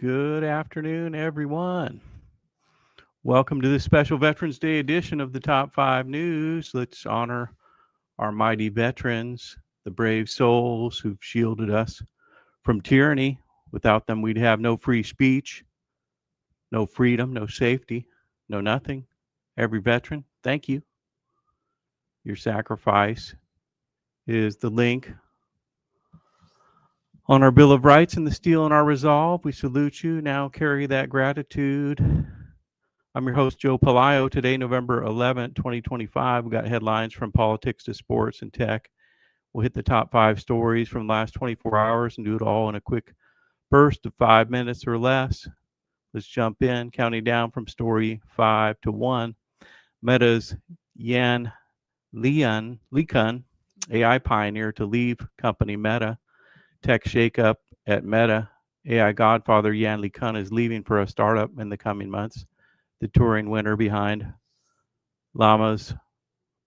Good afternoon, everyone. Welcome to this special Veterans Day edition of the Top 5 News. Let's honor our mighty veterans, the brave souls who've shielded us from tyranny. Without them, we'd have no free speech, no freedom, no safety, no nothing. Every veteran, thank you. Your sacrifice is the link on our Bill of Rights and the steel in our resolve. We salute you. Now carry that gratitude. I'm your host, Joe Pelayo. Today, November 11th, 2025. We got headlines from politics to sports and tech. We'll hit the top 5 stories from the last 24 hours and do it all in a quick burst of 5 minutes or less. Let's jump in, counting down from story 5 to 1. Meta's Yann LeCun, AI pioneer to leave company Meta. Tech shakeup at Meta. AI godfather Yann LeCun is leaving for a startup in the coming months. The Turing winner behind Llama's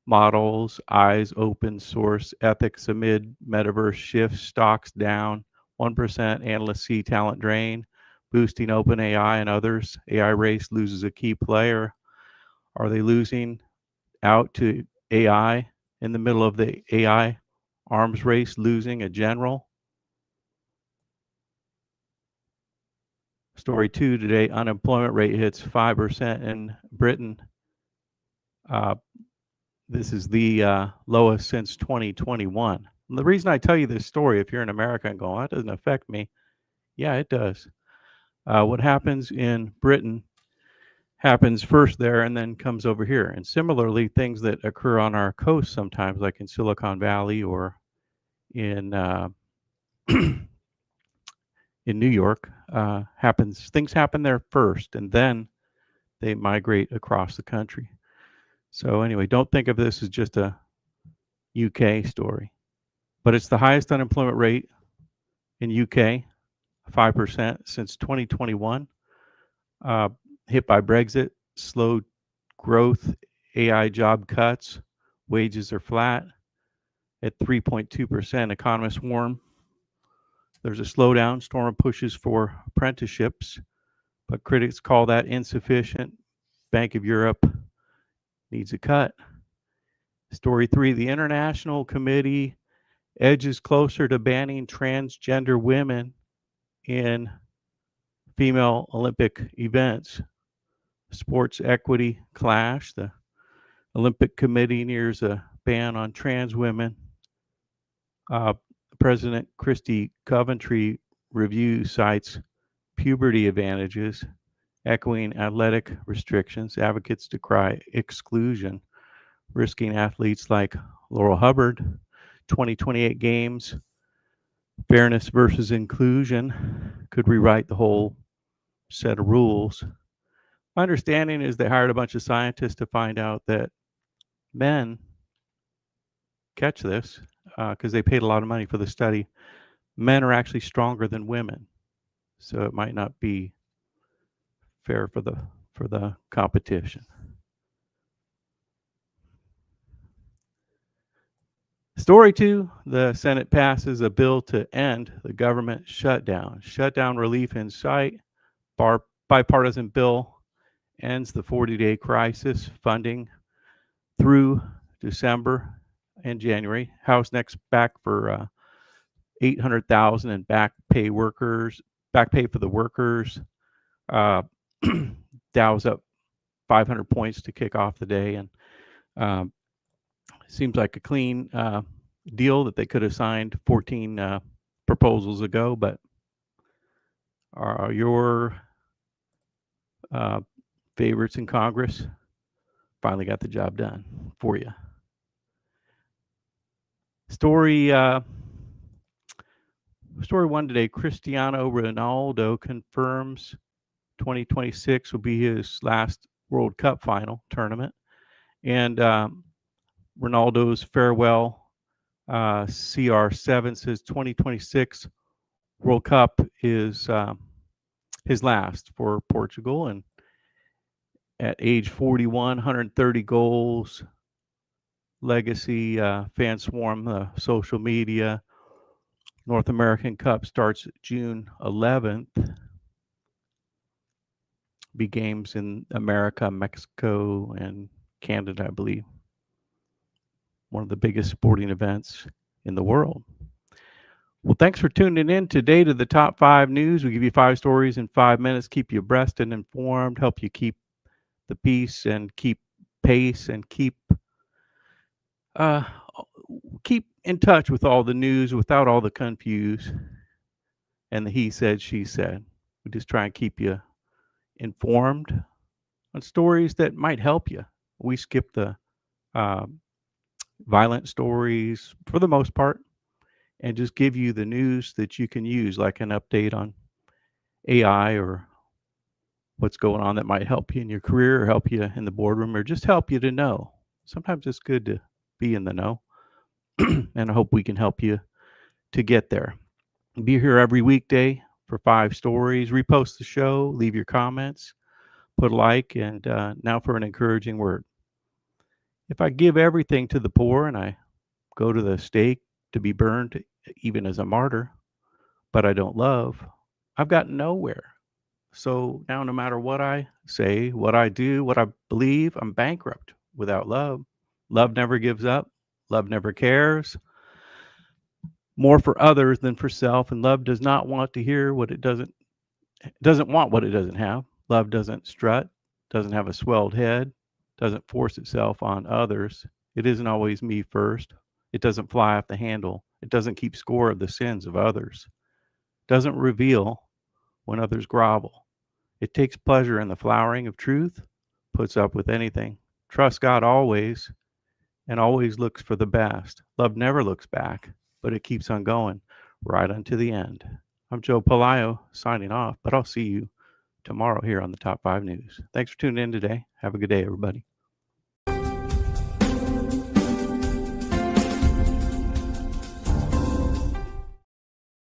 models, eyes open source ethics amid metaverse shifts, stocks down 1%, analysts see talent drain, boosting OpenAI and others. AI race loses a key player. Are they losing out to AI in the middle of the AI arms race, losing a general? Story 2 today, unemployment rate hits 5% in Britain. This is the lowest since 2021. And the reason I tell you this story, if you're in America and going, that doesn't affect me, yeah, it does. What happens in Britain happens first there and then comes over here. And similarly, things that occur on our coast sometimes, like in Silicon Valley or in in New York, things happen there first, and then they migrate across the country. So anyway, don't think of this as just a UK story, but it's the highest unemployment rate in UK, 5% since 2021, hit by Brexit, slowed growth, AI job cuts, wages are flat at 3.2%. Economists warn there's a slowdown, storm pushes for apprenticeships, but critics call that insufficient. Bank of Europe needs a cut. Story 3, the International Committee edges closer to banning transgender women in female Olympic events. Sports equity clash. The Olympic Committee nears a ban on trans women. President Christy Coventry review cites puberty advantages, echoing athletic restrictions. Advocates decry exclusion, risking athletes like Laurel Hubbard. 2028 games, fairness versus inclusion could rewrite the whole set of rules. My understanding is they hired a bunch of scientists to find out that men catch this because they paid a lot of money for the study. Men are actually stronger than women, so it might not be fair for the competition. Story 2, the Senate passes a bill to end the government shutdown. Shutdown relief in sight. Bipartisan bill ends the 40-day crisis funding through December and January. House next back for $800,000 in back pay for the workers. Dow's up 500 points to kick off the day, and seems like a clean deal that they could have signed 14 proposals ago, but your favorites in Congress finally got the job done for you. Story 1 today, Cristiano Ronaldo confirms 2026 will be his last World Cup final tournament. And Ronaldo's farewell CR7 says 2026 World Cup is his last for Portugal. And at age 41, 130 goals, legacy, fan swarm, social media. North American Cup starts June 11th. be games in America, Mexico, and Canada, I believe. One of the biggest sporting events in the world. Well, thanks for tuning in today to the Top 5 News. We give you 5 stories in 5 minutes, keep you abreast and informed, help you keep the peace and keep pace and uh, keep in touch with all the news without all the confuse and the he said, she said. We just try and keep you informed on stories that might help you. We skip the uh, violent stories for the most part and just give you the news that you can use, like an update on AI or what's going on that might help you in your career or help you in the boardroom or just help you to know. Sometimes it's good to be in the know, and I hope we can help you to get there. Be here every weekday for 5 stories. Repost the show, leave your comments, put a like, and now for an encouraging word. If I give everything to the poor and I go to the stake to be burned, even as a martyr, but I don't love, I've got nowhere. So now, no matter what I say, what I do, what I believe, I'm bankrupt without love. Love never gives up. Love never cares more for others than for self. And love does not want to hear what it doesn't want what it doesn't have. Love doesn't strut, doesn't have a swelled head, doesn't force itself on others. It isn't always me first. It doesn't fly off the handle. It doesn't keep score of the sins of others. Doesn't reveal when others grovel. It takes pleasure in the flowering of truth, puts up with anything, trusts God always, and always looks for the best. Love never looks back, but it keeps on going right unto the end. I'm Joe Pelayo signing off, but I'll see you tomorrow here on the Top 5 News. Thanks for tuning in today. Have a good day, everybody.